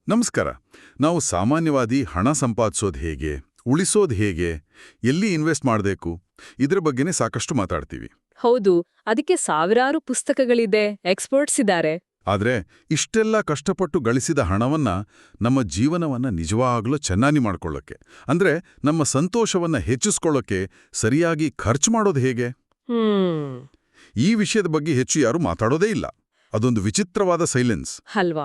ನಮಸ್ಕಾರ. ನಾವು ಸಾಮಾನ್ಯವಾಗಿ ಹಣ ಸಂಪಾದಿಸೋದು ಹೇಗೆ, ಉಳಿಸೋದು ಹೇಗೆ, ಎಲ್ಲಿ ಇನ್ವೆಸ್ಟ್ ಮಾಡಬೇಕು, ಇದರ ಬಗ್ಗೆನೇ ಸಾಕಷ್ಟು ಮಾತಾಡ್ತೀವಿ. ಹೌದು, ಅದಕ್ಕೆ ಸಾವಿರಾರು ಪುಸ್ತಕಗಳಿದೆ, ಎಕ್ಸ್ಪರ್ಟ್ಸ್ ಇದ್ದಾರೆ. ಆದ್ರೆ ಇಷ್ಟೆಲ್ಲ ಕಷ್ಟಪಟ್ಟು ಗಳಿಸಿದ ಹಣವನ್ನ ನಮ್ಮ ಜೀವನವನ್ನ ನಿಜವಾಗ್ಲೂ ಚೆನ್ನಾಗಿ ಮಾಡ್ಕೊಳ್ಳೋಕೆ, ಅಂದ್ರೆ ನಮ್ಮ ಸಂತೋಷವನ್ನ ಹೆಚ್ಚಿಸ್ಕೊಳ್ಳೋಕೆ ಸರಿಯಾಗಿ ಖರ್ಚು ಮಾಡೋದು ಹೇಗೆ? ಈ ವಿಷಯದ ಬಗ್ಗೆ ಹೆಚ್ಚು ಯಾರೂ ಮಾತಾಡೋದೇ ಇಲ್ಲ. ಅದೊಂದು ವಿಚಿತ್ರವಾದ ಸೈಲೆನ್ಸ್ ಅಲ್ವಾ?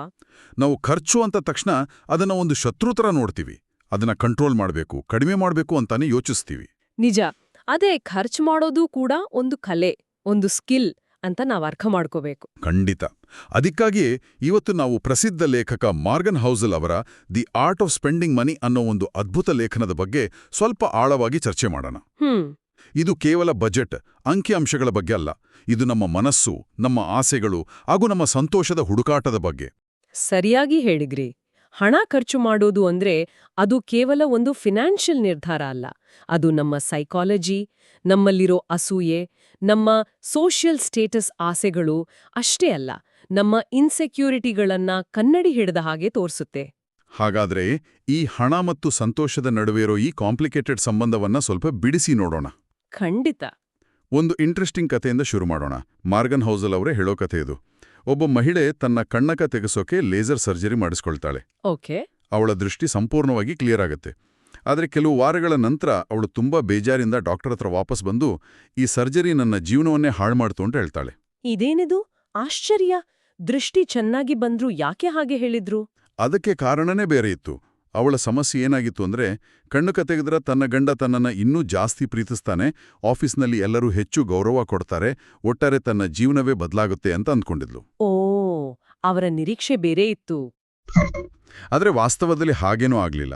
ನಾವು ಖರ್ಚು ಅಂತ ತಕ್ಷಣ ಅದನ್ನ ಒಂದು ಶತ್ರು ಥರ ನೋಡ್ತೀವಿ. ಅದನ್ನ ಕಂಟ್ರೋಲ್ ಮಾಡಬೇಕು, ಕಡಿಮೆ ಮಾಡಬೇಕು ಅಂತಾನೆ ಯೋಚಿಸ್ತೀವಿ. ನಿಜ. ಅದೇ ಖರ್ಚು ಮಾಡೋದು ಕೂಡ ಒಂದು ಕಲೆ, ಒಂದು ಸ್ಕಿಲ್ ಅಂತ ನಾವು ಅರ್ಥ ಮಾಡ್ಕೋಬೇಕು. ಖಂಡಿತ. ಅದಕ್ಕಾಗಿಯೇ ಇವತ್ತು ನಾವು ಪ್ರಸಿದ್ಧ ಲೇಖಕ ಮಾರ್ಗನ್ ಹೌಸೆಲ್ ಅವರ ದಿ ಆರ್ಟ್ ಆಫ್ ಸ್ಪೆಂಡಿಂಗ್ ಮನಿ ಅನ್ನೋ ಒಂದು ಅದ್ಭುತ ಲೇಖನದ ಬಗ್ಗೆ ಸ್ವಲ್ಪ ಆಳವಾಗಿ ಚರ್ಚೆ ಮಾಡೋಣ. ಇದು ಕೇವಲ ಬಜೆಟ್, ಅಂಕಿಅಂಶಗಳ ಬಗ್ಗೆ ಅಲ್ಲ. ಇದು ನಮ್ಮ ಮನಸ್ಸು, ನಮ್ಮ ಆಸೆಗಳು ಹಾಗೂ ನಮ್ಮ ಸಂತೋಷದ ಹುಡುಕಾಟದ ಬಗ್ಗೆ. ಸರಿಯಾಗಿ ಹೇಳಿದ್ರಿ. ಹಣ ಖರ್ಚು ಮಾಡೋದು ಅಂದ್ರೆ ಅದು ಕೇವಲ ಒಂದು ಫಿನಾನ್ಷಿಯಲ್ ನಿರ್ಧಾರ ಅಲ್ಲ. ಅದು ನಮ್ಮ ಸೈಕಾಲಜಿ, ನಮ್ಮಲ್ಲಿರೋ ಅಸೂಯೆ, ನಮ್ಮ ಸೋಷಿಯಲ್ ಸ್ಟೇಟಸ್ ಆಸೆಗಳು ಅಷ್ಟೇ ಅಲ್ಲ, ನಮ್ಮ ಇನ್ಸೆಕ್ಯೂರಿಟಿಗಳನ್ನ ಕನ್ನಡಿ ಹಿಡಿದ ಹಾಗೆ ತೋರಿಸುತ್ತೆ. ಹಾಗಾದ್ರೆ ಈ ಹಣ ಮತ್ತು ಸಂತೋಷದ ನಡುವೆ ಇರೋ ಈ ಕಾಂಪ್ಲಿಕೇಟೆಡ್ ಸಂಬಂಧವನ್ನ ಸ್ವಲ್ಪ ಬಿಡಿಸಿ ನೋಡೋಣ. ಖಂಡಿತ. ಒಂದು ಇಂಟ್ರೆಸ್ಟಿಂಗ್ ಕಥೆಯಿಂದ ಶುರು ಮಾಡೋಣ. ಮಾರ್ಗನ್ ಹೌಸೆಲ್ ಅವರೇ ಹೇಳೋ ಕಥೆ ಇದು. ಒಬ್ಬ ಮಹಿಳೆ ತನ್ನ ಕಣ್ಣಕ ತೆಗೆಸೋಕೆ ಲೇಸರ್ ಸರ್ಜರಿ ಮಾಡಿಸ್ಕೊಳ್ತಾಳೆ. ಓಕೆ. ಅವಳ ದೃಷ್ಟಿ ಸಂಪೂರ್ಣವಾಗಿ ಕ್ಲಿಯರ್ ಆಗುತ್ತೆ. ಆದರೆ ಕೆಲವು ವಾರಗಳ ನಂತರ ಅವಳು ತುಂಬಾ ಬೇಜಾರಿಂದ ಡಾಕ್ಟರ್ ಹತ್ರ ವಾಪಸ್ ಬಂದು, ಈ ಸರ್ಜರಿ ನನ್ನ ಜೀವನವನ್ನೇ ಹಾಳು ಮಾಡ್ತು ಅಂತ ಹೇಳ್ತಾಳೆ. ಇದೇನಿದು ಆಶ್ಚರ್ಯ! ದೃಷ್ಟಿ ಚೆನ್ನಾಗಿ ಬಂದ್ರೂ ಯಾಕೆ ಹಾಗೆ ಹೇಳಿದ್ರು? ಅದಕ್ಕೆ ಕಾರಣನೇ ಬೇರೆ ಇತ್ತು. ಅವಳ ಸಮಸ್ಯೆ ಏನಾಗಿತ್ತು ಅಂದ್ರೆ, ಕಣ್ಣು ತೆಗೆದ್ರೆ ತನ್ನ ಗಂಡ ತನ್ನನ್ನ ಇನ್ನೂ ಜಾಸ್ತಿ ಪ್ರೀತಿಸ್ತಾನೆ, ಆಫೀಸ್ನಲ್ಲಿ ಎಲ್ಲರೂ ಹೆಚ್ಚು ಗೌರವ ಕೊಡ್ತಾರೆ, ಒಟ್ಟಾರೆ ತನ್ನ ಜೀವನವೇ ಬದಲಾಗುತ್ತೆ ಅಂತ ಅಂದ್ಕೊಂಡಿದ್ಲು. ಓ, ಅವರ ನಿರೀಕ್ಷೆ ಬೇರೆ ಇತ್ತು. ಆದ್ರೆ ವಾಸ್ತವದಲ್ಲಿ ಹಾಗೇನೂ ಆಗ್ಲಿಲ್ಲ.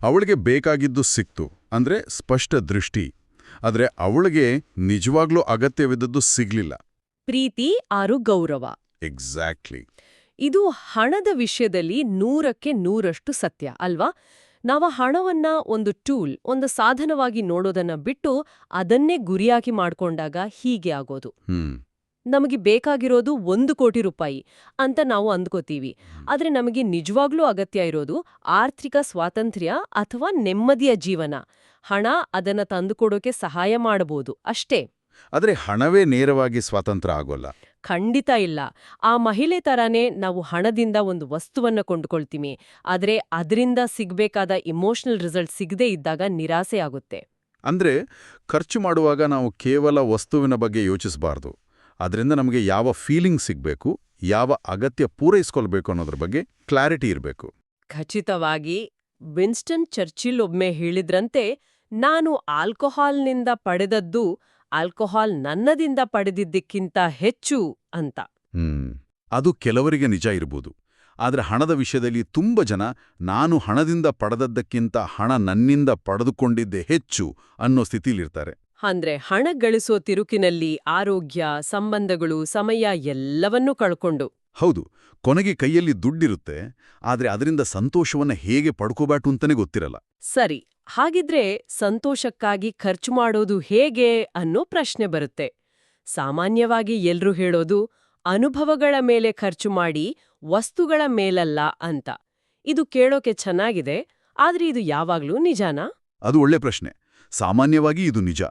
ಅವಳಿಗೆ ಬೇಕಾಗಿದ್ದು ಸಿಕ್ತು, ಅಂದ್ರೆ ಸ್ಪಷ್ಟ ದೃಷ್ಟಿ. ಆದ್ರೆ ಅವಳಿಗೆ ನಿಜವಾಗ್ಲೂ ಅಗತ್ಯವಿದ್ದದ್ದು ಸಿಗ್ಲಿಲ್ಲ. ಪ್ರೀತಿ ಆರು ಗೌರವ. ಎಕ್ಸಾಕ್ಟ್ಲಿ. ಇದು ಹಣದ ವಿಷಯದಲ್ಲಿ 100ಕ್ಕೆ 100ರಷ್ಟು ಸತ್ಯ ಅಲ್ವಾ? ನಾವು ಹಣವನ್ನ ಒಂದು ಟೂಲ್, ಒಂದು ಸಾಧನವಾಗಿ ನೋಡೋದನ್ನ ಬಿಟ್ಟು ಅದನ್ನೇ ಗುರಿಯಾಗಿ ಮಾಡ್ಕೊಂಡಾಗ ಹೀಗೆ ಆಗೋದು. ನಮಗೆ ಬೇಕಾಗಿರೋದು 1 ಕೋಟಿ ರೂಪಾಯಿ ಅಂತ ನಾವು ಅಂದ್ಕೋತೀವಿ. ಆದ್ರೆ ನಮಗೆ ನಿಜವಾಗ್ಲೂ ಅಗತ್ಯ ಇರೋದು ಆರ್ಥಿಕ ಸ್ವಾತಂತ್ರ್ಯ ಅಥವಾ ನೆಮ್ಮದಿಯ ಜೀವನ. ಹಣ ಅದನ್ನ ತಂದುಕೊಡೋಕೆ ಸಹಾಯ ಮಾಡಬಹುದು ಅಷ್ಟೇ. ಆದ್ರೆ ಹಣವೇ ನೇರವಾಗಿ ಸ್ವಾತಂತ್ರ್ಯ ಆಗೋಲ್ಲ. ಖಂಡಿತ ಇಲ್ಲ. ಆ ಮಹಿಳೆ ತರಾನೇ ನಾವು ಹಣದಿಂದ ಒಂದು ವಸ್ತುವನ್ನ ಕೊಂಡುಕೊಳ್ತೀವಿ, ಆದ್ರೆ ಅದರಿಂದ ಸಿಗ್ಬೇಕಾದ ಇಮೋಷನಲ್ ರಿಸಲ್ಟ್ ಸಿಗದೇ ಇದ್ದಾಗ ನಿರಾಸೆ ಆಗುತ್ತೆ. ಅಂದ್ರೆ ಖರ್ಚು ಮಾಡುವಾಗ ನಾವು ಕೇವಲ ವಸ್ತುವಿನ ಬಗ್ಗೆ ಯೋಚಿಸಬಾರ್ದು. ಅದರಿಂದ ನಮಗೆ ಯಾವ ಫೀಲಿಂಗ್ ಸಿಗ್ಬೇಕು, ಯಾವ ಅಗತ್ಯ ಪೂರೈಸ್ಕೊಳ್ಬೇಕು ಅನ್ನೋದ್ರ ಬಗ್ಗೆ ಕ್ಲಾರಿಟಿ ಇರಬೇಕು. ಖಚಿತವಾಗಿ. ವಿನ್ಸ್ಟನ್ ಚರ್ಚಿಲ್ ಒಮ್ಮೆ ಹೇಳಿದ್ರಂತೆ, ನಾನು ಆಲ್ಕೋಹಾಲ್ನಿಂದ ಪಡೆದದ್ದು ಆಲ್ಕೋಹಾಲ್ ನನ್ನದಿಂದ ಪಡೆದಿದ್ದಕ್ಕಿಂತ ಹೆಚ್ಚು ಅಂತ. ಅದು ಕೆಲವರಿಗೆ ನಿಜ ಇರಬಹುದು. ಆದ್ರೆ ಹಣದ ವಿಷಯದಲ್ಲಿ ತುಂಬ ಜನ ನಾನು ಹಣದಿಂದ ಪಡೆದದ್ದಕ್ಕಿಂತ ಹಣ ನನ್ನಿಂದ ಪಡೆದುಕೊಂಡಿದ್ದೇ ಹೆಚ್ಚು ಅನ್ನೋ ಸ್ಥಿತಿಲಿರ್ತಾರೆ. ಅಂದ್ರೆ ಹಣ ಗಳಿಸೋ ತಿರುಕಿನಲ್ಲಿ ಆರೋಗ್ಯ, ಸಂಬಂಧಗಳು, ಸಮಯ ಎಲ್ಲವನ್ನೂ ಕಳ್ಕೊಂಡು. ಹೌದು, ಕೊನೆಗೆ ಕೈಯಲ್ಲಿ ದುಡ್ಡಿರುತ್ತೆ, ಆದ್ರೆ ಅದರಿಂದ ಸಂತೋಷವನ್ನ ಹೇಗೆ ಪಡ್ಕೋಬಾಟು ಅಂತಾನೆ ಗೊತ್ತಿರಲ್ಲ. ಸರಿ, ಹಾಗಿದ್ರೆ ಸಂತೋಷಕ್ಕಾಗಿ ಖರ್ಚು ಮಾಡೋದು ಹೇಗೆ ಅನ್ನೋ ಪ್ರಶ್ನೆ ಬರುತ್ತೆ. ಸಾಮಾನ್ಯವಾಗಿ ಎಲ್ರೂ ಹೇಳೋದು ಅನುಭವಗಳ ಮೇಲೆ ಖರ್ಚು ಮಾಡಿ, ವಸ್ತುಗಳ ಮೇಲಲ್ಲ ಅಂತ. ಇದು ಕೇಳೋಕೆ ಚೆನ್ನಾಗಿದೆ, ಆದ್ರೆ ಇದು ಯಾವಾಗ್ಲೂ ನಿಜಾನಾ? ಅದು ಒಳ್ಳೆ ಪ್ರಶ್ನೆ. ಸಾಮಾನ್ಯವಾಗಿ ಇದು ನಿಜ.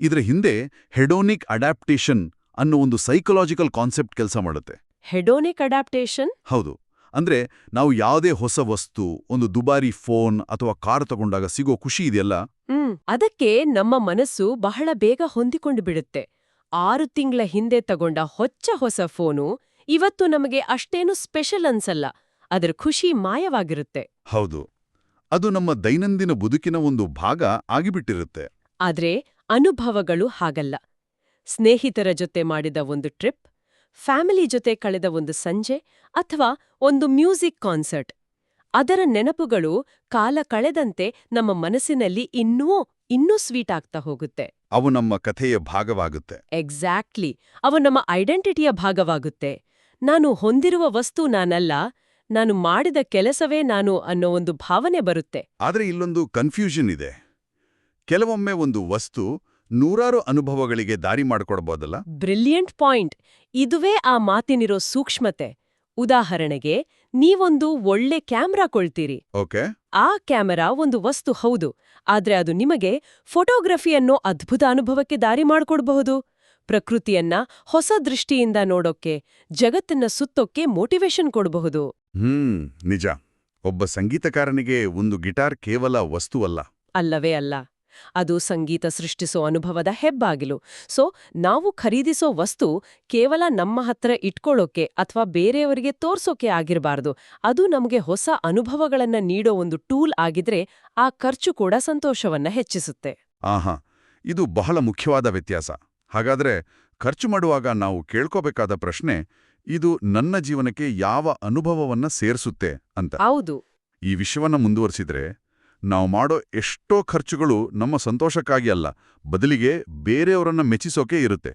ಇದ್ರ ಹಿಂದೆ ಹೆಡೋನಿಕ್ ಅಡ್ಯಾಪ್ಟೇಷನ್ ಅನ್ನೋ ಒಂದು ಸೈಕಲಾಜಿಕಲ್ ಕಾನ್ಸೆಪ್ಟ್ ಕೆಲಸ ಮಾಡುತ್ತೆ. ಹೆಡೋನಿಕ್ ಅಡ್ಯಾಪ್ಟೇಷನ್? ಹೌದು. ಅಂದ್ರೆ ನಾವು ಯಾವುದೇ ಹೊಸ ವಸ್ತು, ಒಂದು ದುಬಾರಿ ಫೋನ್ ಅಥವಾ ಕಾರ್ ತಗೊಂಡಾಗ ಸಿಗೋ ಖುಷಿ ಇದೆಯಲ್ಲ, ಅದಕ್ಕೆ ನಮ್ಮ ಮನಸ್ಸು ಬಹಳ ಬೇಗ ಹೊಂದಿಕೊಂಡು ಬಿಡುತ್ತೆ. 6 ತಿಂಗಳ ಹಿಂದೆ ತಗೊಂಡ ಹೊಸ ಫೋನು ಇವತ್ತು ನಮಗೆ ಅಷ್ಟೇನು ಸ್ಪೆಷಲ್ ಅನ್ಸಲ್ಲ. ಅದರ ಖುಷಿ ಮಾಯವಾಗಿರುತ್ತೆ. ಹೌದು, ಅದು ನಮ್ಮ ದೈನಂದಿನ ಬದುಕಿನ ಒಂದು ಭಾಗ ಆಗಿಬಿಟ್ಟಿರುತ್ತೆ. ಆದ್ರೆ ಅನುಭವಗಳು ಹಾಗಲ್ಲ. ಸ್ನೇಹಿತರ ಜೊತೆ ಮಾಡಿದ ಒಂದು ಟ್ರಿಪ್, ಫ್ಯಾಮಿಲಿ ಜೊತೆ ಕಳೆದ ಒಂದು ಸಂಜೆ, ಅಥವಾ ಒಂದು ಮ್ಯೂಸಿಕ್ ಕಾನ್ಸರ್ಟ್, ಅದರ ನೆನಪುಗಳು ಕಾಲ ಕಳೆದಂತೆ ನಮ್ಮ ಮನಸ್ಸಿನಲ್ಲಿ ಇನ್ನೂ ಸ್ವೀಟ್ ಆಗ್ತಾ ಹೋಗುತ್ತೆ. ಅವು ನಮ್ಮ ಕಥೆಯ ಭಾಗವಾಗುತ್ತೆ. ಎಕ್ಸಾಕ್ಟ್ಲಿ. ಅವು ನಮ್ಮ ಐಡೆಂಟಿಟಿಯ ಭಾಗವಾಗುತ್ತೆ. ನಾನು ಹೊಂದಿರುವ ವಸ್ತು ನಾನಲ್ಲ, ನಾನು ಮಾಡಿದ ಕೆಲಸವೇ ನಾನು ಅನ್ನೋ ಒಂದು ಭಾವನೆ ಬರುತ್ತೆ. ಆದ್ರೆ ಇಲ್ಲೊಂದು ಕನ್ಫ್ಯೂಷನ್ ಇದೆ. ಕೆಲವೊಮ್ಮೆ ಒಂದು ವಸ್ತು ನೂರಾರು ಅನುಭವಗಳಿಗೆ ದಾರಿ ಮಾಡಿಕೊಡ್ಬೋದಲ್ಲ? Brilliant point. ಇದುವೇ ಆ ಮಾತಿನಿರೋ ಸೂಕ್ಷ್ಮತೆ. ಉದಾಹರಣೆಗೆ, ನೀವೊಂದು ಒಳ್ಳೆ ಕ್ಯಾಮ್ರಾ ಕೊಳ್ತೀರಿ. ಓಕೆ. ಆ ಕ್ಯಾಮೆರಾ ಒಂದು ವಸ್ತು ಹೌದು, ಆದ್ರೆ ಅದು ನಿಮಗೆ ಫೋಟೋಗ್ರಫಿ ಅನ್ನೋ ಅದ್ಭುತ ಅನುಭವಕ್ಕೆ ದಾರಿ ಮಾಡ್ಕೊಡ್ಬಹುದು. ಪ್ರಕೃತಿಯನ್ನ ಹೊಸ ದೃಷ್ಟಿಯಿಂದ ನೋಡೋಕ್ಕೆ, ಜಗತ್ತನ್ನ ಸುತ್ತೋಕ್ಕೆ ಮೋಟಿವೇಶನ್ ಕೊಡಬಹುದು. ನಿಜ. ಒಬ್ಬ ಸಂಗೀತಕಾರನಿಗೆ ಒಂದು ಗಿಟಾರ್ ಕೇವಲ ವಸ್ತುವಲ್ಲ. ಅಲ್ಲವೇ ಅಲ್ಲ, ಅದು ಸಂಗೀತ ಸೃಷ್ಟಿಸೋ ಅನುಭವದ ಹೆಬ್ಬಾಗಿಲು. ಸೊ ನಾವು ಖರೀದಿಸೋ ವಸ್ತು ಕೇವಲ ನಮ್ಮ ಹತ್ರ ಇಟ್ಕೊಳ್ಳೋಕೆ ಅಥವಾ ಬೇರೆಯವರಿಗೆ ತೋರ್ಸೋಕೆ ಆಗಿರಬಾರ್ದು. ಅದು ನಮಗೆ ಹೊಸ ಅನುಭವಗಳನ್ನ ನೀಡೋ ಒಂದು ಟೂಲ್ ಆಗಿದ್ರೆ ಆ ಖರ್ಚು ಕೂಡ ಸಂತೋಷವನ್ನ ಹೆಚ್ಚಿಸುತ್ತೆ. ಆಹಾ, ಇದು ಬಹಳ ಮುಖ್ಯವಾದ ವ್ಯತ್ಯಾಸ. ಹಾಗಾದ್ರೆ ಖರ್ಚು ಮಾಡುವಾಗ ನಾವು ಕೇಳ್ಕೋಬೇಕಾದ ಪ್ರಶ್ನೆ, ಇದು ನನ್ನ ಜೀವನಕ್ಕೆ ಯಾವ ಅನುಭವವನ್ನ ಸೇರಿಸುತ್ತೆ ಅಂತ. ಹೌದು. ಈ ವಿಷಯವನ್ನ ಮುಂದುವರಿಸಿದ್ರೆ ನಾವು ಮಾಡೋ ಎಷ್ಟೋ ಖರ್ಚುಗಳು ನಮ್ಮ ಸಂತೋಷಕ್ಕಾಗಿ ಅಲ್ಲ, ಬದಲಿಗೆ ಬೇರೆಯವರನ್ನ ಮೆಚ್ಚಿಸೋಕೆ ಇರುತ್ತೆ.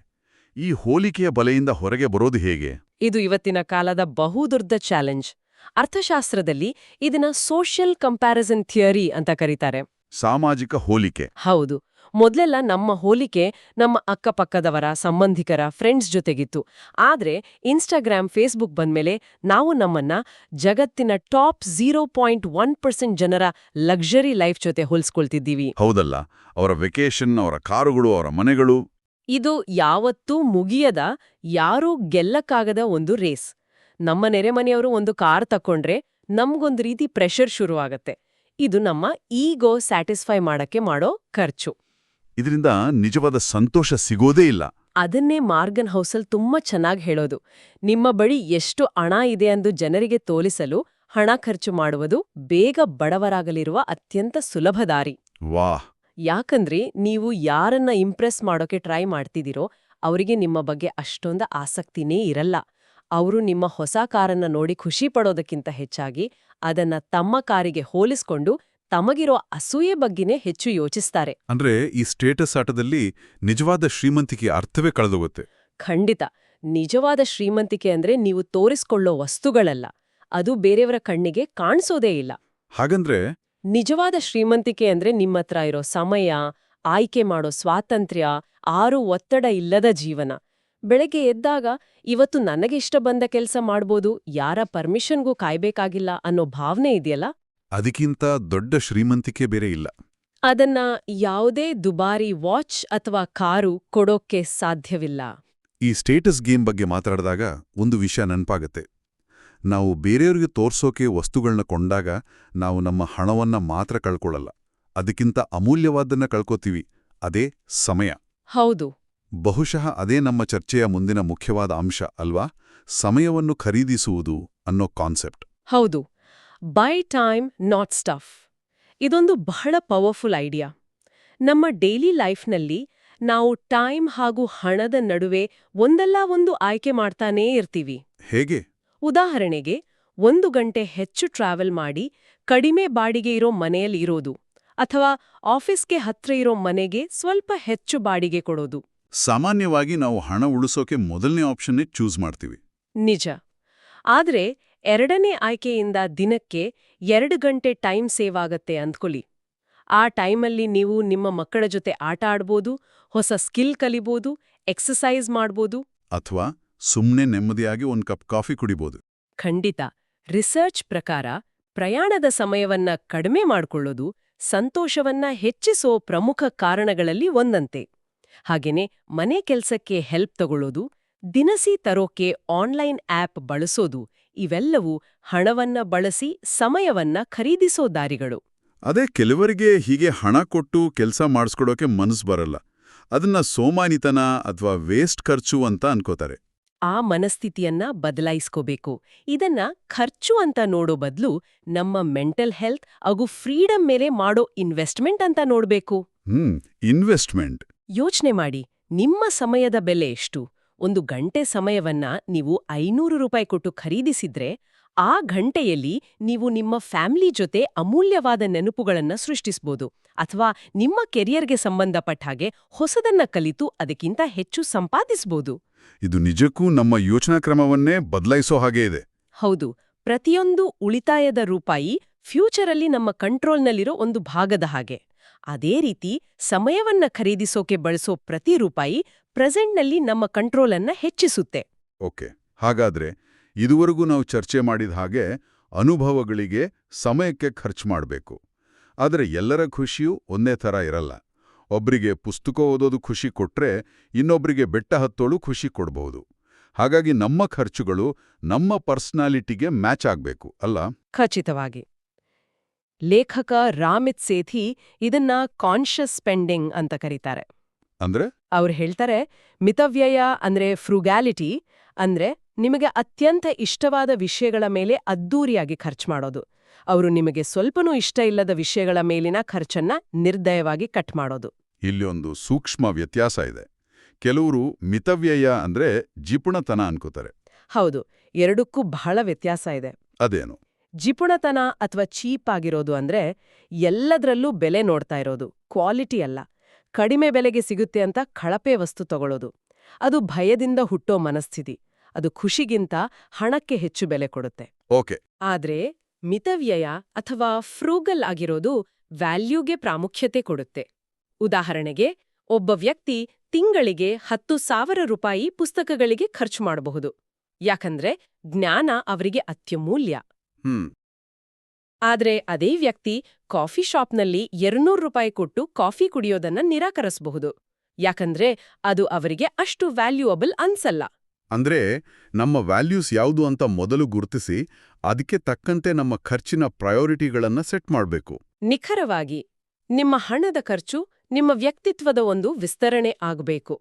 ಈ ಹೋಲಿಕೆಯ ಬಲೆಯಿಂದ ಹೊರಗೆ ಬರೋದು ಹೇಗೆ? ಇದು ಇವತ್ತಿನ ಕಾಲದ ಬಹುದೊಡ್ಡ ಚಾಲೆಂಜ್. ಅರ್ಥಶಾಸ್ತ್ರದಲ್ಲಿ ಇದನ್ನ ಸೋಷಿಯಲ್ ಕಂಪ್ಯಾರಿಸನ್ ಥಿಯರಿ ಅಂತ ಕರೀತಾರೆ. ಸಾಮಾಜಿಕ ಹೋಲಿಕೆ. ಹೌದು. ಮೊದಲೆಲ್ಲ ನಮ್ಮ ಹೋಲಿಕೆ ನಮ್ಮ ಅಕ್ಕಪಕ್ಕದವರ, ಸಂಬಂಧಿಕರ, ಫ್ರೆಂಡ್ಸ್ ಜೊತೆಗಿತ್ತು. ಆದ್ರೆ ಇನ್ಸ್ಟಾಗ್ರಾಮ್, ಫೇಸ್ಬುಕ್ ಬಂದ್ಮೇಲೆ ನಾವು ನಮ್ಮನ್ನ ಜಗತ್ತಿನ ಟಾಪ್ 0.1% ಜನರ ಲಕ್ಸರಿ ಲೈಫ್ ಜೊತೆ ಹೋಲಿಸ್ಕೊಳ್ತಿದ್ದೀವಿ. ಹೌದಲ್ಲ, ಅವರ ವೆಕೇಷನ್, ಅವರ ಕಾರುಗಳು, ಅವರ ಮನೆಗಳು. ಇದು ಯಾವತ್ತೂ ಮುಗಿಯದ, ಯಾರೂ ಗೆಲ್ಲಕ್ಕಾಗದ ಒಂದು ರೇಸ್. ನಮ್ಮ ನೆರೆಮನೆಯವರು ಒಂದು ಕಾರ್ ತಕೊಂಡ್ರೆ ನಮ್ಗೊಂದು ರೀತಿ ಪ್ರೆಷರ್ ಶುರುವಾಗತ್ತೆ. ಇದು ನಮ್ಮ ಈಗೋ ಸ್ಯಾಟಿಸ್ಫೈ ಮಾಡಕ್ಕೆ ಮಾಡೋ ಖರ್ಚು. ಇದರಿಂದ ನಿಜವಾದ ಸಂತೋಷ ಸಿಗೋದೇ ಇಲ್ಲ. ಅದನ್ನೇ ಮಾರ್ಗನ್ ಹೌಸಲ್ ತುಂಬಾ ಚೆನ್ನಾಗಿ ಹೇಳೋದು. ನಿಮ್ಮ ಬಳಿ ಎಷ್ಟು ಹಣ ಇದೆ ಎಂದು ಜನರಿಗೆ ತೋರಿಸಲು ಹಣ ಖರ್ಚು ಮಾಡುವುದು ಬೇಗ ಬಡವರಾಗಲಿರುವ ಅತ್ಯಂತ ಸುಲಭ ದಾರಿ. ವಾಹ್! ಯಾಕಂದ್ರೆ ನೀವು ಯಾರನ್ನ ಇಂಪ್ರೆಸ್ ಮಾಡೋಕೆ ಟ್ರೈ ಮಾಡ್ತಿದ್ದೀರೋ ಅವರಿಗೆ ನಿಮ್ಮ ಬಗ್ಗೆ ಅಷ್ಟೊಂದು ಆಸಕ್ತಿನೇ ಇರಲ್ಲ. ಅವರು ನಿಮ್ಮ ಹೊಸ ಕಾರನ್ನ ನೋಡಿ ಖುಷಿ ಪಡೋದಕ್ಕಿಂತ ಹೆಚ್ಚಾಗಿ ಅದನ್ನ ತಮ್ಮ ಕಾರಿಗೆ ಹೋಲಿಸ್ಕೊಂಡು ತಮಗಿರೋ ಅಸೂಯೆ ಬಗ್ಗೆನೇ ಹೆಚ್ಚು ಯೋಚಿಸ್ತಾರೆ. ಅಂದ್ರೆ ಈ ಸ್ಟೇಟಸ್ ಆಟದಲ್ಲಿ ನಿಜವಾದ ಶ್ರೀಮಂತಿಕೆ ಅರ್ಥವೇ ಕಳೆದೋಗುತ್ತೆ. ಖಂಡಿತ. ನಿಜವಾದ ಶ್ರೀಮಂತಿಕೆ ಅಂದ್ರೆ ನೀವು ತೋರಿಸ್ಕೊಳ್ಳೋ ವಸ್ತುಗಳಲ್ಲ, ಅದು ಬೇರೆಯವರ ಕಣ್ಣಿಗೆ ಕಾಣಿಸೋದೇ ಇಲ್ಲ. ಹಾಗಂದ್ರೆ ನಿಜವಾದ ಶ್ರೀಮಂತಿಕೆ ಅಂದ್ರೆ ನಿಮ್ಮತ್ರ ಇರೋ ಸಮಯ, ಆಯ್ಕೆ ಮಾಡೋ ಸ್ವಾತಂತ್ರ್ಯ, ಒತ್ತಡ ಇಲ್ಲದ ಜೀವನ. ಬೆಳಗ್ಗೆ ಎದ್ದಾಗ ಇವತ್ತು ನನಗೆ ಇಷ್ಟ ಬಂದ ಕೆಲಸ ಮಾಡ್ಬೋದು, ಯಾರ ಪರ್ಮಿಷನ್ಗೂ ಕಾಯ್ಬೇಕಾಗಿಲ್ಲ ಅನ್ನೋ ಭಾವನೆ ಇದೆಯಲ್ಲ, ಅದಕ್ಕಿಂತ ದೊಡ್ಡ ಶ್ರೀಮಂತಿಕೆ ಬೇರೆ ಇಲ್ಲ. ಅದನ್ನ ಯಾವುದೇ ದುಬಾರಿ ವಾಚ್ ಅಥವಾ ಕಾರು ಕೊಡೋಕ್ಕೆ ಸಾಧ್ಯವಿಲ್ಲ. ಈ ಸ್ಟೇಟಸ್ ಗೇಮ್ ಬಗ್ಗೆ ಮಾತಾಡಿದಾಗ ಒಂದು ವಿಷಯ ನೆನಪಾಗತ್ತೆ. ನಾವು ಬೇರೆಯವರಿಗೆ ತೋರ್ಸೋಕೆ ವಸ್ತುಗಳನ್ನ ಕೊಂಡಾಗ ನಾವು ನಮ್ಮ ಹಣವನ್ನ ಮಾತ್ರ ಕಳ್ಕೊಳ್ಳಲ್ಲ, ಅದಕ್ಕಿಂತ ಅಮೂಲ್ಯವಾದನ್ನ ಕಳ್ಕೋತೀವಿ. ಅದೇ ಸಮಯ. ಹೌದು. ಬಹುಶಃ ಅದೇ ನಮ್ಮ ಚರ್ಚೆಯ ಮುಂದಿನ ಮುಖ್ಯವಾದ ಅಂಶ ಅಲ್ವಾ? ಸಮಯವನ್ನು ಖರೀದಿಸುವುದು ಅನ್ನೋ ಕಾನ್ಸೆಪ್ಟ್. ಹೌದು. By time, not stuff. ಇದೊಂದು ಬಹಳ ಪವರ್ಫುಲ್ ಐಡಿಯಾ. ನಮ್ಮ ಡೈಲಿ ಲೈಫ್ನಲ್ಲಿ ನಾವು ಟೈಮ್ ಹಾಗೂ ಹಣದ ನಡುವೆ ಒಂದಲ್ಲ ಒಂದು ಆಯ್ಕೆ ಮಾಡ್ತಾನೇ ಇರ್ತೀವಿ. ಹೇಗೆ? ಉದಾಹರಣೆಗೆ, 1 ಗಂಟೆ ಹೆಚ್ಚು ಟ್ರಾವೆಲ್ ಮಾಡಿ ಕಡಿಮೆ ಬಾಡಿಗೆ ಇರೋ ಮನೆಯಲ್ಲಿ ಇರೋದು, ಅಥವಾ ಆಫೀಸ್ಗೆ ಹತ್ರ ಇರೋ ಮನೆಗೆ ಸ್ವಲ್ಪ ಹೆಚ್ಚು ಬಾಡಿಗೆ ಕೊಡೋದು. ಸಾಮಾನ್ಯವಾಗಿ ನಾವು ಹಣ ಉಳಿಸೋಕೆ ಮೊದಲನೇ ಆಪ್ಷನ್ನೇ ಚೂಸ್ ಮಾಡ್ತೀವಿ. ನಿಜ. ಆದ್ರೆ ಎರಡನೇ ಆಯ್ಕೆಯಿಂದ ದಿನಕ್ಕೆ 2 ಗಂಟೆ ಟೈಮ್ ಸೇವ್ ಆಗತ್ತೆ ಅಂದ್ಕೊಳ್ಳಿ. ಆ ಟೈಮಲ್ಲಿ ನೀವು ನಿಮ್ಮ ಮಕ್ಕಳ ಜೊತೆ ಆಟ ಆಡ್ಬೋದು, ಹೊಸ ಸ್ಕಿಲ್ ಕಲಿಬೋದು, ಎಕ್ಸಸೈಸ್ ಮಾಡ್ಬೋದು. ಅಥವಾ ಸುಮ್ನೆ ನೆಮ್ಮದಿಯಾಗಿ 1 ಕಪ್ ಕಾಫಿ ಕುಡಿಬೋದು. ಖಂಡಿತ. ರಿಸರ್ಚ್ ಪ್ರಕಾರ ಪ್ರಯಾಣದ ಸಮಯವನ್ನ ಕಡಿಮೆ ಮಾಡ್ಕೊಳ್ಳೋದು ಸಂತೋಷವನ್ನ ಹೆಚ್ಚಿಸೋ ಪ್ರಮುಖ ಕಾರಣಗಳಲ್ಲಿ ಒಂದಂತೆ. ಹಾಗೇನೆ ಮನೆ ಕೆಲ್ಸಕ್ಕೆ ಹೆಲ್ಪ್ ತಗೊಳ್ಳೋದು, ದಿನಸಿ ತರೋಕೆ ಆನ್ಲೈನ್ ಆಪ್ ಬಳಸೋದು, ಇವೆಲ್ಲವೂ ಹಣವನ್ನ ಬಳಸಿ ಸಮಯವನ್ನ ಖರೀದಿಸೋ ದಾರಿಗಳು. ಅದೇ ಕೆಲವರಿಗೆ ಹೀಗೆ ಹಣ ಕೊಟ್ಟು ಕೆಲಸ ಮಾಡಿಸ್ಕೊಡೋಕೆ ಮನಸ್ಸು ಬರಲ್ಲ. ಅದನ್ನ ಸೋಮಾನಿತನ ಅಥವಾ ವೇಸ್ಟ್ ಖರ್ಚು ಅಂತ ಅನ್ಕೋತಾರೆ. ಆ ಮನಸ್ಥಿತಿಯನ್ನ ಬದಲಾಯಿಸ್ಕೋಬೇಕು. ಇದನ್ನ ಖರ್ಚು ಅಂತ ನೋಡೋ ಬದಲು ನಮ್ಮ ಮೆಂಟಲ್ ಹೆಲ್ತ್ ಹಾಗೂ ಫ್ರೀಡಮ್ ಮೇಲೆ ಮಾಡೋ ಇನ್ವೆಸ್ಟ್ಮೆಂಟ್ ಅಂತ ನೋಡ್ಬೇಕು. ಇನ್ವೆಸ್ಟ್ಮೆಂಟ್. ಯೋಚನೆ ಮಾಡಿ, ನಿಮ್ಮ ಸಮಯದ ಬೆಲೆ ಎಷ್ಟು? 1 ಗಂಟೆ ಸಮಯವನ್ನ ನೀವು 500 ರೂಪಾಯಿ ಕೊಟ್ಟು ಖರೀದಿಸಿದ್ರೆ, ಆ ಗಂಟೆಯಲ್ಲಿ ನೀವು ನಿಮ್ಮ ಫ್ಯಾಮಿಲಿ ಜೊತೆ ಅಮೂಲ್ಯವಾದ ನೆನಪುಗಳನ್ನ ಸೃಷ್ಟಿಸ್ಬೋದು, ಅಥವಾ ನಿಮ್ಮ ಕೆರಿಯರ್ಗೆ ಸಂಬಂಧಪಟ್ಟ ಹಾಗೆ ಹೊಸದನ್ನ ಕಲಿತು ಅದಕ್ಕಿಂತ ಹೆಚ್ಚು ಸಂಪಾದಿಸ್ಬೋದು. ಇದು ನಿಜಕ್ಕೂ ನಮ್ಮ ಯೋಚನಾ ಕ್ರಮವನ್ನೇ ಬದಲಾಯಿಸೋ ಹಾಗೆ ಇದೆ. ಹೌದು. ಪ್ರತಿಯೊಂದು ಉಳಿತಾಯದ ರೂಪಾಯಿ ಫ್ಯೂಚರಲ್ಲಿ ನಮ್ಮ ಕಂಟ್ರೋಲ್ನಲ್ಲಿರೋ ಒಂದು ಭಾಗದ ಹಾಗೆ. ಅದೇ ರೀತಿ ಸಮಯವನ್ನ ಖರೀದಿಸೋಕೆ ಬಳಸೋ ಪ್ರತಿ ರೂಪಾಯಿ ಪ್ರೆಸೆಂಟ್ನಲ್ಲಿ ನಮ್ಮ ಕಂಟ್ರೋಲನ್ನ ಹೆಚ್ಚಿಸುತ್ತೆ. ಓಕೆ. ಹಾಗಾದ್ರೆ ಇದುವರೆಗೂ ನಾವು ಚರ್ಚೆ ಮಾಡಿದ ಹಾಗೆ ಅನುಭವಗಳಿಗೆ ಸಮಯಕ್ಕೆ ಖರ್ಚು ಮಾಡಬೇಕು. ಆದರೆ ಎಲ್ಲರ ಖುಷಿಯೂ ಒಂದೇ ಥರ ಇರಲ್ಲ. ಒಬ್ರಿಗೆ ಪುಸ್ತಕ ಓದೋದು ಖುಷಿ ಕೊಟ್ರೆ ಇನ್ನೊಬ್ರಿಗೆ ಬೆಟ್ಟ ಹತ್ತೋಳು ಖುಷಿ ಕೊಡಬಹುದು. ಹಾಗಾಗಿ ನಮ್ಮ ಖರ್ಚುಗಳು ನಮ್ಮ ಪರ್ಸನಾಲಿಟಿಗೆ ಮ್ಯಾಚ್ ಆಗಬೇಕು ಅಲ್ಲ? ಖಚಿತವಾಗಿ. ಲೇಖಕ ರಾಮಿತ್ ಸೇಥಿ ಇದನ್ನ ಕಾನ್ಷಿಯಸ್ ಸ್ಪೆಂಡಿಂಗ್ ಅಂತ ಕರೀತಾರೆ. ಅಂದ್ರೆ ಅವ್ರು ಹೇಳ್ತಾರೆ, ಮಿತವ್ಯಯ ಅಂದ್ರೆ ಫ್ರುಗ್ಯಾಲಿಟಿ ಅಂದ್ರೆ ನಿಮಗೆ ಅತ್ಯಂತ ಇಷ್ಟವಾದ ವಿಷಯಗಳ ಮೇಲೆ ಅದ್ದೂರಿಯಾಗಿ ಖರ್ಚು ಮಾಡೋದು. ಅವರು ನಿಮಗೆ ಸ್ವಲ್ಪನೂ ಇಷ್ಟ ಇಲ್ಲದ ವಿಷಯಗಳ ಮೇಲಿನ ಖರ್ಚನ್ನ ನಿರ್ದಯವಾಗಿ ಕಟ್ ಮಾಡೋದು. ಇಲ್ಲಿ ಒಂದು ಸೂಕ್ಷ್ಮ ವ್ಯತ್ಯಾಸ ಇದೆ. ಕೆಲವರು ಮಿತವ್ಯಯ ಅಂದ್ರೆ ಜಿಪುಣತನ ಅನ್ಕೋತಾರೆ. ಹೌದು, ಎರಡಕ್ಕೂ ಬಹಳ ವ್ಯತ್ಯಾಸ ಇದೆ. ಅದೇನು? ಜಿಪುಣತನ ಅಥವಾ ಚೀಪ್ ಆಗಿರೋದು ಅಂದ್ರೆ ಎಲ್ಲದ್ರಲ್ಲೂ ಬೆಲೆ ನೋಡ್ತಾ ಇರೋದು, ಕ್ವಾಲಿಟಿ ಅಲ್ಲ. ಕಡಿಮೆ ಬೆಲೆಗೆ ಸಿಗುತ್ತೆ ಅಂತ ಕಳಪೆ ವಸ್ತು ತಗೊಳ್ಳೋದು. ಅದು ಭಯದಿಂದ ಹುಟ್ಟೋ ಮನಸ್ಥಿತಿ. ಅದು ಖುಷಿಗಿಂತ ಹಣಕ್ಕೆ ಹೆಚ್ಚು ಬೆಲೆ ಕೊಡುತ್ತೆ. ಓಕೆ. ಆದ್ರೆ ಮಿತವ್ಯಯ ಅಥವಾ ಫ್ರೂಗಲ್ ಆಗಿರೋದು ವ್ಯಾಲ್ಯೂಗೆ ಪ್ರಾಮುಖ್ಯತೆ ಕೊಡುತ್ತೆ. ಉದಾಹರಣೆಗೆ, ಒಬ್ಬ ವ್ಯಕ್ತಿ ತಿಂಗಳಿಗೆ 10,000 ರೂಪಾಯಿ ಪುಸ್ತಕಗಳಿಗೆ ಖರ್ಚು ಮಾಡಬಹುದು. ಯಾಕಂದ್ರೆ ಜ್ಞಾನ ಅವರಿಗೆ ಅತ್ಯಮೂಲ್ಯ. ಆದ್ರೆ ಅದೇ ವ್ಯಕ್ತಿ ಕಾಫಿ ಶಾಪ್ನಲ್ಲಿ 200 ರೂಪಾಯಿ ಕೊಟ್ಟು ಕಾಫಿ ಕುಡಿಯೋದನ್ನ ನಿರಾಕರಿಸಬಹುದು. ಯಾಕಂದ್ರೆ ಅದು ಅವರಿಗೆ ಅಷ್ಟು ವ್ಯಾಲ್ಯೂಯಬಲ್ ಅನ್ಸಲ್ಲ. ಅಂದ್ರೆ ನಮ್ಮ ವ್ಯಾಲ್ಯೂಸ್ ಯಾವುದು ಅಂತ ಮೊದಲು ಗುರುತಿಸಿ ಅದಕ್ಕೆ ತಕ್ಕಂತೆ ನಮ್ಮ ಖರ್ಚಿನ ಪ್ರಯಾರಿಟಿಗಳನ್ನ ಸೆಟ್ ಮಾಡಬೇಕು. ನಿಖರವಾಗಿ. ನಿಮ್ಮ ಹಣದ ಖರ್ಚು ನಿಮ್ಮ ವ್ಯಕ್ತಿತ್ವದ ಒಂದು ವಿಸ್ತರಣೆ ಆಗಬೇಕು.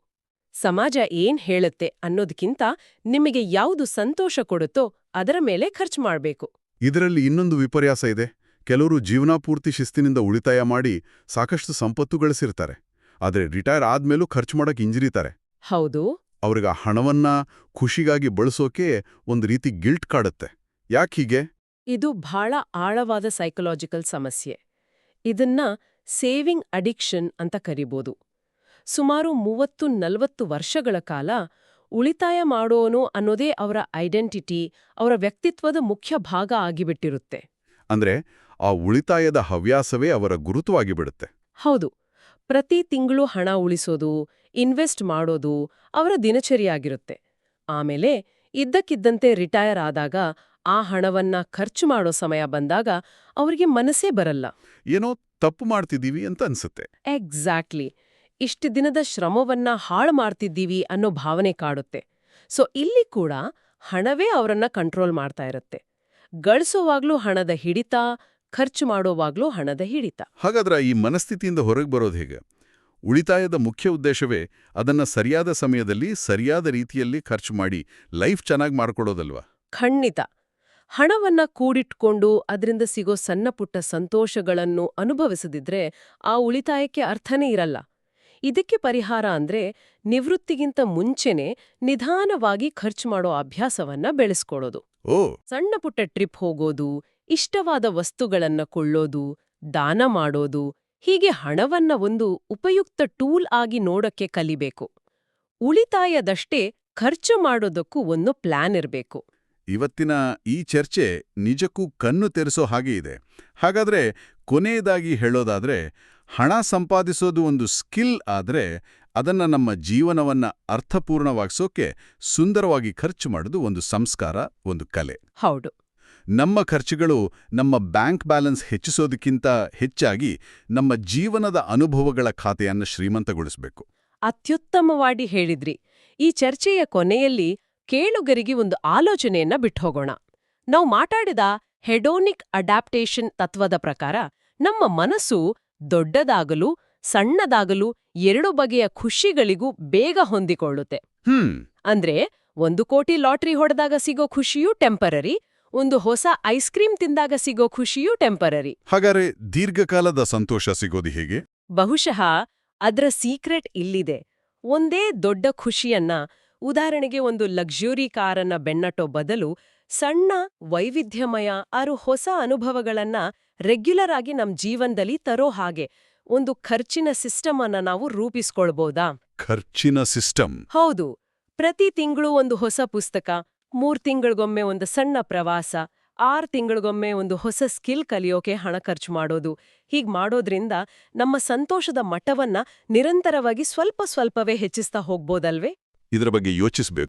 ಸಮಾಜ ಏನ್ ಹೇಳುತ್ತೆ ಅನ್ನೋದಕ್ಕಿಂತ ನಿಮಗೆ ಯಾವುದು ಸಂತೋಷ ಕೊಡುತ್ತೋ ಅದರ ಮೇಲೆ ಖರ್ಚು ಮಾಡಬೇಕು. ಇದರಲ್ಲಿ ಇನ್ನೊಂದು ವಿಪರ್ಯಾಸ ಇದೆ. ಕೆಲವರು ಜೀವನಾಪೂರ್ತಿ ಶಿಸ್ತಿನಿಂದ ಉಳಿತಾಯ ಮಾಡಿ ಸಾಕಷ್ಟು ಸಂಪತ್ತು ಗಳಿಸಿರ್ತಾರೆ. ಆದರೆ ರಿಟೈರ್ ಆದ್ಮೇಲೂ ಖರ್ಚು ಮಾಡಕ್ಕೆ ಹಿಂಜರಿತಾರೆ. ಹೌದು. ಅವ್ರಿಗೆ ಆ ಹಣವನ್ನ ಖುಷಿಗಾಗಿ ಬಳಸೋಕೆ ಒಂದು ರೀತಿ ಗಿಲ್ಟ್ ಕಾಡುತ್ತೆ. ಯಾಕೀಗೆ? ಇದು ಬಹಳ ಆಳವಾದ ಸೈಕಲಾಜಿಕಲ್ ಸಮಸ್ಯೆ. ಇದನ್ನ ಸೇವಿಂಗ್ ಅಡಿಕ್ಷನ್ ಅಂತ ಕರಿಬೋದು. ಸುಮಾರು 30-40 ವರ್ಷಗಳ ಕಾಲ ಉಳಿತಾಯ ಮಾಡೋನು ಅನ್ನೋದೇ ಅವರ ಐಡೆಂಟಿಟಿ, ಅವರ ವ್ಯಕ್ತಿತ್ವದ ಮುಖ್ಯ ಭಾಗ ಆಗಿಬಿಟ್ಟಿರುತ್ತೆ. ಅಂದ್ರೆ ಆ ಉಳಿತಾಯದ ಹವ್ಯಾಸವೇ ಅವರ ಗುರುತವಾಗಿಬಿಡುತ್ತೆ. ಹೌದು. ಪ್ರತಿ ತಿಂಗಳು ಹಣ ಉಳಿಸೋದು, ಇನ್ವೆಸ್ಟ್ ಮಾಡೋದು ಅವರ ದಿನಚರಿಯಾಗಿರುತ್ತೆ. ಆಮೇಲೆ ಇದ್ದಕ್ಕಿದ್ದಂತೆ ರಿಟೈರ್ ಆದಾಗ ಆ ಹಣವನ್ನ ಖರ್ಚು ಮಾಡೋ ಸಮಯ ಬಂದಾಗ ಅವರಿಗೆ ಮನಸ್ಸೇ ಬರಲ್ಲ. ಏನೋ ತಪ್ಪು ಮಾಡ್ತಿದ್ದೀವಿ ಅಂತ ಅನ್ಸುತ್ತೆ. ಎಕ್ಸಾಕ್ಟ್ಲಿ. ಇಷ್ಟು ದಿನದ ಶ್ರಮವನ್ನ ಹಾಳು ಮಾಡ್ತಿದ್ದೀವಿ ಅನ್ನೋ ಭಾವನೆ ಕಾಡುತ್ತೆ. ಸೊ ಇಲ್ಲಿ ಕೂಡ ಹಣವೇ ಅವರನ್ನ ಕಂಟ್ರೋಲ್ ಮಾಡ್ತಾ ಇರುತ್ತೆ. ಗಳಿಸೋವಾಗ್ಲೂ ಹಣದ ಹಿಡಿತ, ಖರ್ಚು ಮಾಡೋವಾಗ್ಲೂ ಹಣದ ಹಿಡಿತ. ಹಾಗಾದ್ರೆ ಈ ಮನಸ್ಥಿತಿಯಿಂದ ಹೊರಗೆ ಬರೋದು ಹೇಗೆ? ಉಳಿತಾಯದ ಮುಖ್ಯ ಉದ್ದೇಶವೇ ಅದನ್ನ ಸರಿಯಾದ ಸಮಯದಲ್ಲಿ ಸರಿಯಾದ ರೀತಿಯಲ್ಲಿ ಖರ್ಚು ಮಾಡಿ ಲೈಫ್ ಚೆನ್ನಾಗಿ ಮಾಡ್ಕೊಡೋದಲ್ವಾ? ಖಂಡಿತ. ಹಣವನ್ನ ಕೂಡಿಟ್ಕೊಂಡು ಅದರಿಂದ ಸಿಗೋ ಸಣ್ಣಪುಟ್ಟ ಸಂತೋಷಗಳನ್ನು ಅನುಭವಿಸದಿದ್ರೆ ಆ ಉಳಿತಾಯಕ್ಕೆ ಅರ್ಥನೇ ಇರಲ್ಲ. ಇದಕ್ಕೆ ಪರಿಹಾರ ಅಂದ್ರೆ ನಿವೃತ್ತಿಗಿಂತ ಮುಂಚೆನೆ ನಿಧಾನವಾಗಿ ಖರ್ಚು ಮಾಡೋ ಅಭ್ಯಾಸವನ್ನ ಬೆಳೆಸ್ಕೊಳ್ಳೋದು. ಸಣ್ಣಪುಟ್ಟ ಟ್ರಿಪ್ ಹೋಗೋದು, ಇಷ್ಟವಾದ ವಸ್ತುಗಳನ್ನ ಕೊಳ್ಳೋದು, ದಾನ ಮಾಡೋದು, ಹೀಗೆ ಹಣವನ್ನ ಒಂದು ಉಪಯುಕ್ತ ಟೂಲ್ ಆಗಿ ನೋಡಕ್ಕೆ ಕಲಿಬೇಕು. ಉಳಿತಾಯದಷ್ಟೇ ಖರ್ಚು ಮಾಡೋದಕ್ಕೂ ಒಂದು ಪ್ಲಾನ್ ಇರಬೇಕು. ಇವತ್ತಿನ ಈ ಚರ್ಚೆ ನಿಜಕ್ಕೂ ಕಣ್ಣು ತೆರೆಸೋ ಹಾಗೆ ಇದೆ. ಹಾಗಾದ್ರೆ ಕೊನೆಯದಾಗಿ ಹೇಳೋದಾದ್ರೆ, ಹಣ ಸಂಪಾದಿಸೋದು ಒಂದು ಸ್ಕಿಲ್ ಆದ್ರೆ ಅದನ್ನ ನಮ್ಮ ಜೀವನವನ್ನ ಅರ್ಥಪೂರ್ಣವಾಗಿಸೋಕೆ ಸುಂದರವಾಗಿ ಖರ್ಚು ಮಾಡೋದು ಒಂದು ಸಂಸ್ಕಾರ, ಒಂದು ಕಲೆ. ಹೌದು. ನಮ್ಮ ಖರ್ಚುಗಳು ನಮ್ಮ ಬ್ಯಾಂಕ್ ಬ್ಯಾಲೆನ್ಸ್ ಹೆಚ್ಚಿಸೋದಕ್ಕಿಂತ ಹೆಚ್ಚಾಗಿ ನಮ್ಮ ಜೀವನದ ಅನುಭವಗಳ ಖಾತೆಯನ್ನು ಶ್ರೀಮಂತಗೊಳಿಸಬೇಕು. ಅತ್ಯುತ್ತಮವಾಗಿ ಹೇಳಿದ್ರಿ. ಈ ಚರ್ಚೆಯ ಕೊನೆಯಲ್ಲಿ ಕೇಳುಗರಿಗೆ ಒಂದು ಆಲೋಚನೆಯನ್ನ ಬಿಟ್ಟೋಗೋಣ. ನಾವು ಮಾತಾಡಿದ ಹೆಡೋನಿಕ್ ಅಡ್ಯಾಪ್ಟೇಷನ್ ತತ್ವದ ಪ್ರಕಾರ ನಮ್ಮ ಮನಸ್ಸು ದೊಡ್ಡದಾಗಲು ಸಣ್ಣದಾಗಲು 2 ಬಗೆಯ ಖುಷಿಗಳಿಗೂ ಬೇಗ ಹೊಂದಿಕೊಳ್ಳುತ್ತೆ. ಅಂದ್ರೆ 1 ಕೋಟಿ ಲಾಟ್ರಿ ಹೊಡೆದಾಗ ಸಿಗೋ ಖುಷಿಯೂ ಟೆಂಪರರಿ, ಒಂದು ಹೊಸ ಐಸ್ ಕ್ರೀಮ್ ತಿಂದಾಗ ಸಿಗೋ ಖುಷಿಯೂ ಟೆಂಪರರಿ. ಹಾಗಾದ್ರೆ ದೀರ್ಘಕಾಲದ ಸಂತೋಷ ಸಿಗೋದು ಹೇಗೆ? ಬಹುಶಃ ಅದ್ರ ಸೀಕ್ರೆಟ್ ಇಲ್ಲಿದೆ. ಒಂದೇ ದೊಡ್ಡ ಖುಷಿಯನ್ನ, ಉದಾಹರಣೆಗೆ ಒಂದು ಲಕ್ಸುರಿ ಕಾರನ್ನ ಬೆನ್ನಟ್ಟೋ ಬದಲು ಸಣ್ಣ ವೈವಿಧ್ಯಮಯ ಹೊಸ ಅನುಭವಗಳನ್ನ ರೆಗ್ಯುಲರ್ ಆಗಿ ನಮ್ ಜೀವನದಲ್ಲಿ ತರೋ ಹಾಗೆ ಒಂದು ಖರ್ಚಿನ ಸಿಸ್ಟಮ್ ಅನ್ನ ನಾವು ರೂಪಿಸ್ಕೊಳ್ಬೋದಾ? ಖರ್ಚಿನ ಸಿಸ್ಟಮ್? ಹೌದು. ಪ್ರತಿ ತಿಂಗಳು ಒಂದು ಹೊಸ ಪುಸ್ತಕ, 3 ತಿಂಗಳಿಗೊಮ್ಮೆ ಒಂದು ಸಣ್ಣ ಪ್ರವಾಸ, 6 ತಿಂಗಳಿಗೊಮ್ಮೆ ಒಂದು ಹೊಸ ಸ್ಕಿಲ್ ಕಲಿಯೋಕೆ ಹಣ ಖರ್ಚು ಮಾಡೋದು. ಹೀಗ್ ಮಾಡೋದ್ರಿಂದ ನಮ್ಮ ಸಂತೋಷದ ಮಟ್ಟವನ್ನ ನಿರಂತರವಾಗಿ ಸ್ವಲ್ಪ ಸ್ವಲ್ಪವೇ ಹೆಚ್ಚಿಸ್ತಾ ಹೋಗ್ಬೋದಲ್ವೇ? ಇದರ ಬಗ್ಗೆ ಯೋಚಿಸ್ಬೇಕು.